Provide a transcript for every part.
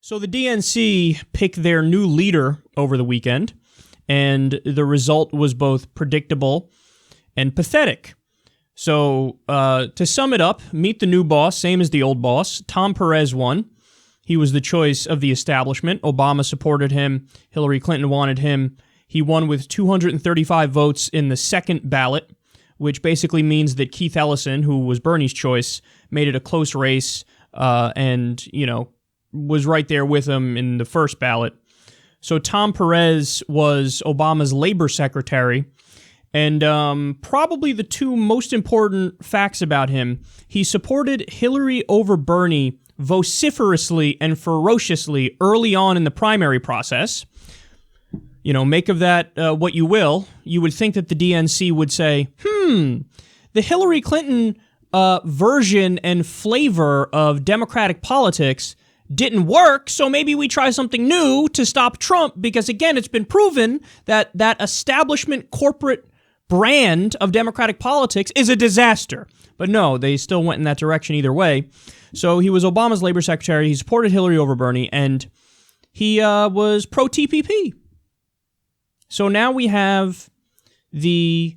So the DNC picked their new leader over the weekend, and the result was both predictable and pathetic. So to sum it up, meet the new boss, same as the old boss. Tom Perez won. He was the choice of the establishment. Obama supported him. Hillary Clinton wanted him. He won with 235 votes in the second ballot, which basically means that Keith Ellison, who was Bernie's choice, made it a close race and, was right there with him in the first ballot. So Tom Perez was Obama's labor secretary, and probably the two most important facts about him, he supported Hillary over Bernie vociferously and ferociously early on in the primary process. Make of that what you will. You would think that the DNC would say, the Hillary Clinton version and flavor of Democratic politics didn't work, so maybe we try something new to stop Trump, because again, it's been proven that that establishment corporate brand of Democratic politics is a disaster. But no, they still went in that direction either way. So he was Obama's labor secretary, he supported Hillary over Bernie, and he was pro-TPP. So now we have the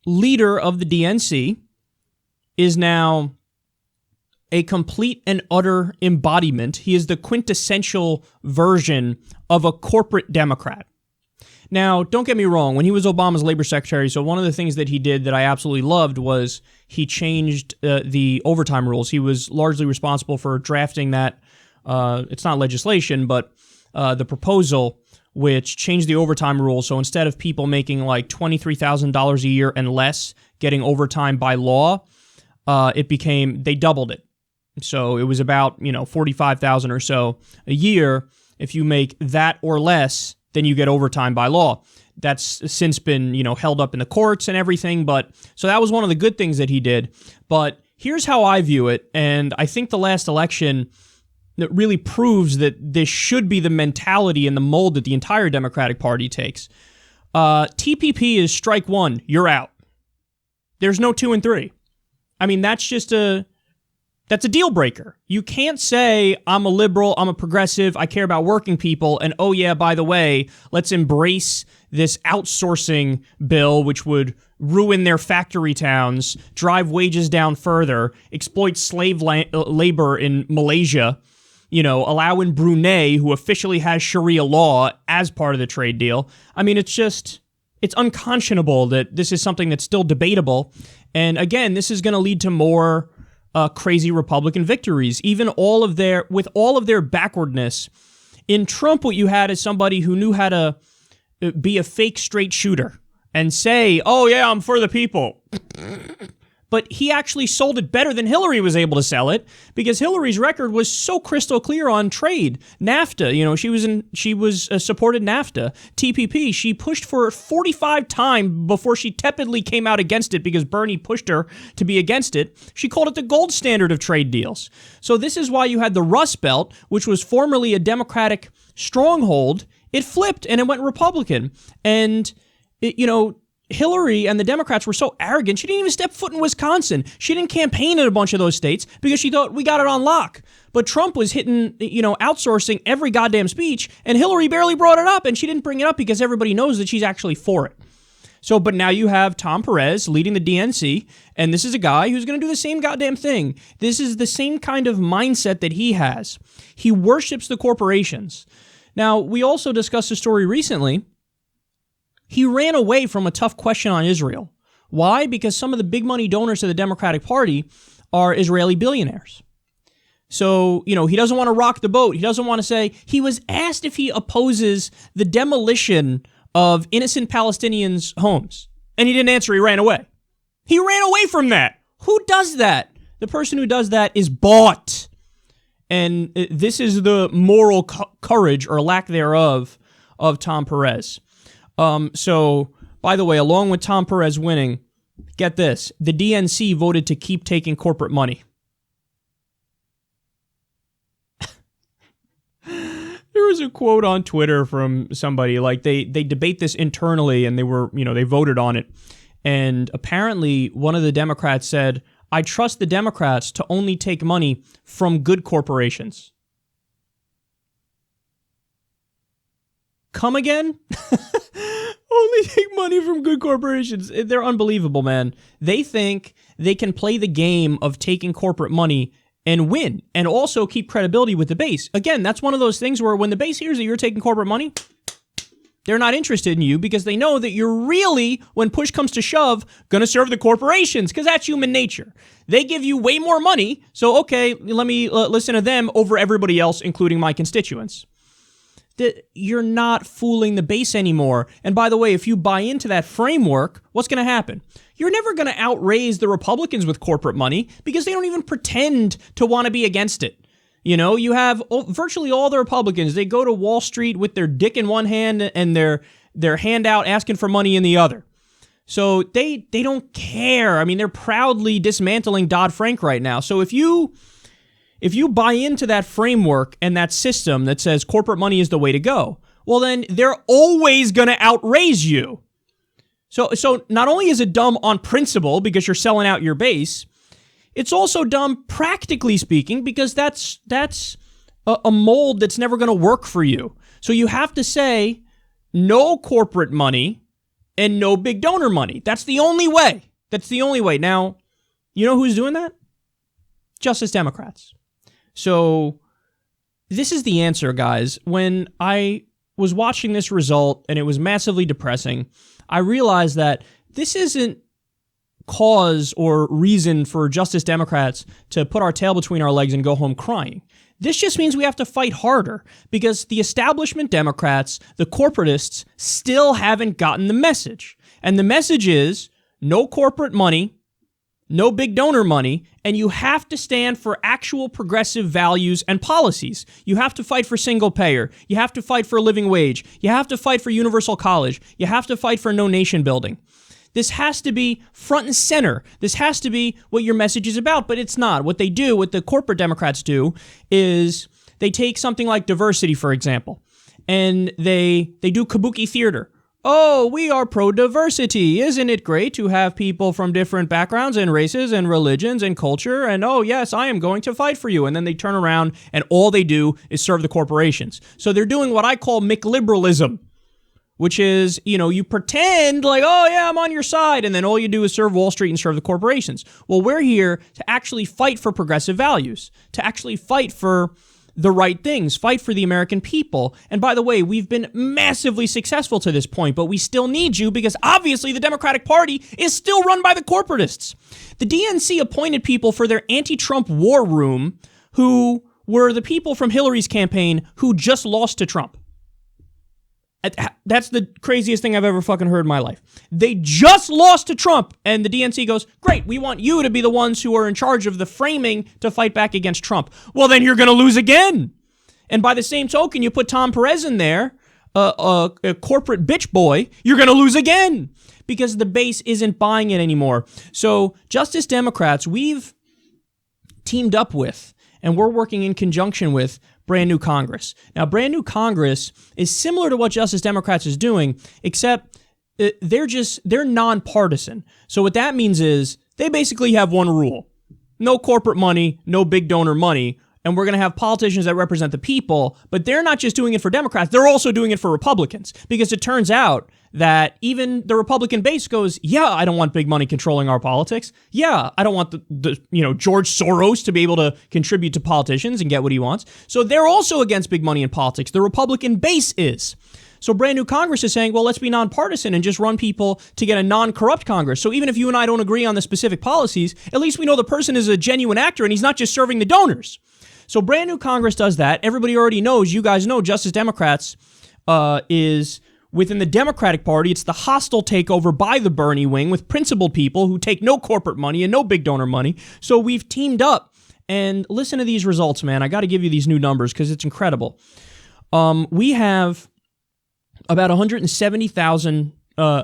leader of the DNC is now a complete and utter embodiment. He is the quintessential version of a corporate Democrat. Now, don't get me wrong, when he was Obama's labor secretary, so one of the things that he did that I absolutely loved was he changed the overtime rules. He was largely responsible for drafting that, it's not legislation, but the proposal which changed the overtime rules. So instead of people making like $23,000 a year and less getting overtime by law, they doubled it. So it was about, $45,000 or so a year. If you make that or less, then you get overtime by law. That's since been, held up in the courts and everything. But so that was one of the good things that he did. But here's how I view it. And I think the last election that really proves that this should be the mentality and the mold that the entire Democratic Party takes. TPP is strike one, you're out. There's no 2 and 3. I mean, that's a deal breaker. You can't say, I'm a liberal, I'm a progressive, I care about working people, and oh yeah, by the way, let's embrace this outsourcing bill which would ruin their factory towns, drive wages down further, exploit slave labor in Malaysia, allow in Brunei, who officially has Sharia law as part of the trade deal. I mean, it's unconscionable that this is something that's still debatable. And again, this is going to lead to more crazy Republican victories. With all of their backwardness. In Trump, what you had is somebody who knew how to be a fake straight shooter and say, oh yeah, I'm for the people. But he actually sold it better than Hillary was able to sell it, because Hillary's record was so crystal clear on trade. NAFTA, she was supported NAFTA. TPP, she pushed for it 45 times before she tepidly came out against it because Bernie pushed her to be against it. She called it the gold standard of trade deals. So this is why you had the Rust Belt, which was formerly a Democratic stronghold. It flipped and it went Republican. And, Hillary and the Democrats were so arrogant, she didn't even step foot in Wisconsin. She didn't campaign in a bunch of those states because she thought we got it on lock. But Trump was hitting, outsourcing every goddamn speech, and Hillary barely brought it up, and she didn't bring it up because everybody knows that she's actually for it. So, but now you have Tom Perez leading the DNC, and this is a guy who's going to do the same goddamn thing. This is the same kind of mindset that he has. He worships the corporations. Now, we also discussed a story recently. He ran away from a tough question on Israel. Why? Because some of the big money donors to the Democratic Party are Israeli billionaires. So, he doesn't want to rock the boat. He doesn't want to say, he was asked if he opposes the demolition of innocent Palestinians' homes. And he didn't answer, he ran away. He ran away from that. Who does that? The person who does that is bought. And this is the moral courage or lack thereof of Tom Perez. So, by the way, along with Tom Perez winning, get this, the DNC voted to keep taking corporate money. There was a quote on Twitter from somebody, like they debate this internally and they voted on it. And apparently one of the Democrats said, I trust the Democrats to only take money from good corporations. come again? Only take money from good corporations. They're unbelievable, man. They think they can play the game of taking corporate money and win, and also keep credibility with the base. Again, that's one of those things where when the base hears that you're taking corporate money, they're not interested in you because they know that you're really, when push comes to shove, going to serve the corporations, because that's human nature. They give you way more money, so okay, let me listen to them over everybody else, including my constituents. You're not fooling the base anymore. And by the way, if you buy into that framework, what's going to happen? You're never going to outraise the Republicans with corporate money because they don't even pretend to want to be against it. You know, you have virtually all the Republicans, they go to Wall Street with their dick in one hand and their hand out asking for money in the other. So they don't care. I mean, they're proudly dismantling Dodd-Frank right now. So if you buy into that framework and that system that says corporate money is the way to go, well, then they're always going to outraise you. So not only is it dumb on principle because you're selling out your base, it's also dumb practically speaking because that's a mold that's never going to work for you. So you have to say no corporate money and no big donor money. That's the only way. That's the only way. Now, you know who's doing that? Justice Democrats. So this is the answer, guys. When I was watching this result and it was massively depressing, I realized that this isn't cause or reason for Justice Democrats to put our tail between our legs and go home crying. This just means we have to fight harder because the establishment Democrats, the corporatists, still haven't gotten the message. And the message is no corporate money, no big donor money, and you have to stand for actual progressive values and policies. You have to fight for single payer. You have to fight for a living wage. You have to fight for universal college. You have to fight for no nation building. This has to be front and center. This has to be what your message is about, but it's not. What they do, what the corporate Democrats do, is they take something like diversity, for example, and they do kabuki theater. Oh, we are pro-diversity. Isn't it great to have people from different backgrounds and races and religions and culture? And oh, yes, I am going to fight for you. And then they turn around and all they do is serve the corporations. So they're doing what I call McLiberalism, which is, you know, you pretend like, oh, yeah, I'm on your side. And then all you do is serve Wall Street and serve the corporations. Well, we're here to actually fight for progressive values, to actually fight for the right things, fight for the American people. And by the way, we've been massively successful to this point, but we still need you because obviously the Democratic Party is still run by the corporatists. The DNC appointed people for their anti-Trump war room who were the people from Hillary's campaign who just lost to Trump. That's the craziest thing I've ever fucking heard in my life. They just lost to Trump, and the DNC goes, great, we want you to be the ones who are in charge of the framing to fight back against Trump. Well, then you're going to lose again. And by the same token, you put Tom Perez in there, a corporate bitch boy, you're going to lose again because the base isn't buying it anymore. So Justice Democrats, we've teamed up with, and we're working in conjunction with, brand new Congress. Now, brand new Congress is similar to what Justice Democrats is doing, except they're nonpartisan. So what that means is they basically have one rule: no corporate money, no big donor money, and we're going to have politicians that represent the people, but they're not just doing it for Democrats, they're also doing it for Republicans, because it turns out that even the Republican base goes, yeah, I don't want big money controlling our politics. Yeah, I don't want the George Soros to be able to contribute to politicians and get what he wants. So they're also against big money in politics. The Republican base is. So brand new Congress is saying, well, let's be nonpartisan and just run people to get a non-corrupt Congress. So even if you and I don't agree on the specific policies, at least we know the person is a genuine actor and he's not just serving the donors. So brand new Congress does that. Everybody already knows, you guys know, Justice Democrats is within the Democratic Party. It's the hostile takeover by the Bernie wing with principled people who take no corporate money and no big donor money. So we've teamed up, and listen to these results, man. I got to give you these new numbers because it's incredible. We have about 170,000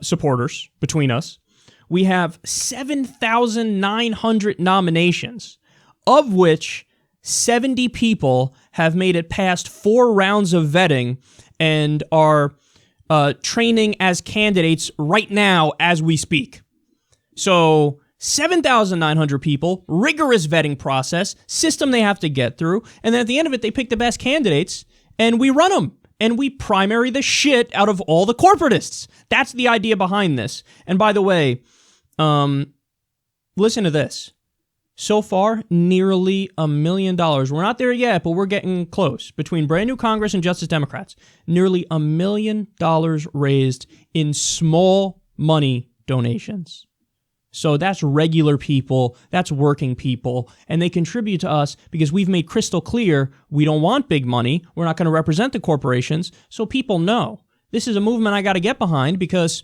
supporters between us. We have 7,900 nominations, of which 70 people have made it past 4 rounds of vetting and are training as candidates right now as we speak. So 7,900 people, rigorous vetting process, system they have to get through, and then at the end of it, they pick the best candidates, and we run them. and we primary the shit out of all the corporatists. That's the idea behind this. And by the way, listen to this. So far, nearly $1 million. We're not there yet, but we're getting close. Between brand new Congress and Justice Democrats, nearly $1 million raised in small money donations. So that's regular people, that's working people, and they contribute to us because we've made crystal clear we don't want big money, we're not going to represent the corporations, so people know. This is a movement I got to get behind because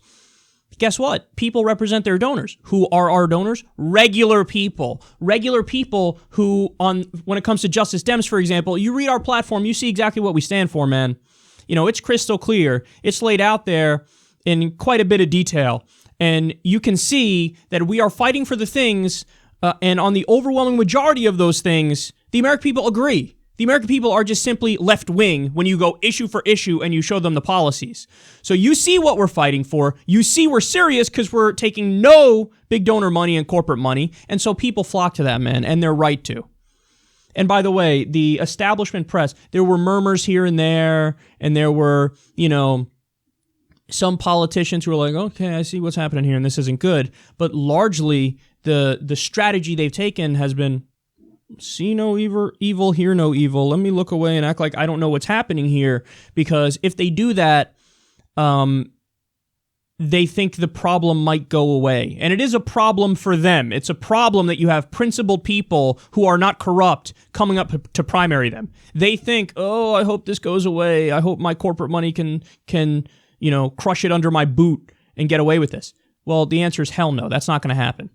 guess what? People represent their donors. Who are our donors? Regular people. Regular people who, when it comes to Justice Dems, for example, you read our platform, you see exactly what we stand for, man. You know, it's crystal clear. It's laid out there in quite a bit of detail. And you can see that we are fighting for the things, and on the overwhelming majority of those things, the American people agree. The American people are just simply left-wing when you go issue for issue and you show them the policies. So you see what we're fighting for. You see we're serious because we're taking no big donor money and corporate money. And so people flock to that, man, and they're right to. And by the way, the establishment press, there were murmurs here and there were, some politicians who were like, okay, I see what's happening here and this isn't good. But largely, the strategy they've taken has been, see no evil, hear no evil. Let me look away and act like I don't know what's happening here. Because if they do that, they think the problem might go away. And it is a problem for them. It's a problem that you have principled people who are not corrupt coming up to primary them. They think, oh, I hope this goes away. I hope my corporate money can crush it under my boot and get away with this. Well, the answer is hell no. That's not going to happen.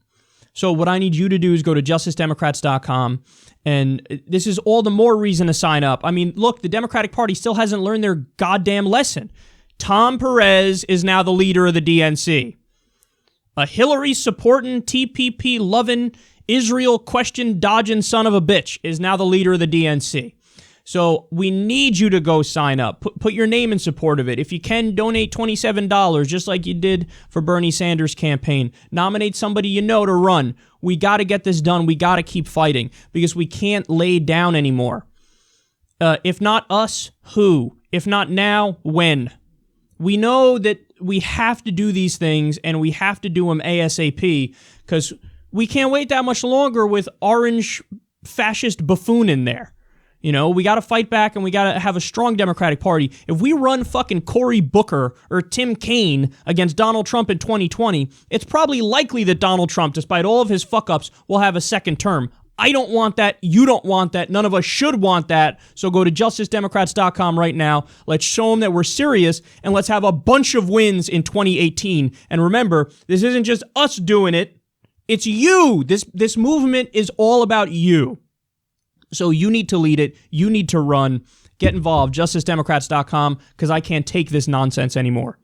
So what I need you to do is go to justicedemocrats.com, and this is all the more reason to sign up. I mean, look, the Democratic Party still hasn't learned their goddamn lesson. Tom Perez is now the leader of the DNC. A Hillary-supporting, TPP-loving, Israel-question-dodging son of a bitch is now the leader of the DNC. So we need you to go sign up. Put your name in support of it. If you can, donate $27, just like you did for Bernie Sanders' campaign. Nominate somebody you know to run. We got to get this done. We got to keep fighting because we can't lay down anymore. If not us, who? If not now, when? We know that we have to do these things, and we have to do them ASAP because we can't wait that much longer with orange fascist buffoon in there. We got to fight back, and we got to have a strong Democratic Party. If we run fucking Cory Booker or Tim Kaine against Donald Trump in 2020, it's probably likely that Donald Trump, despite all of his fuck-ups, will have a second term. I don't want that. You don't want that. None of us should want that. So go to justicedemocrats.com right now. Let's show them that we're serious, and let's have a bunch of wins in 2018. And remember, this isn't just us doing it. It's you. This movement is all about you. So you need to lead it. You need to run. Get involved. justicedemocrats.com, because I can't take this nonsense anymore.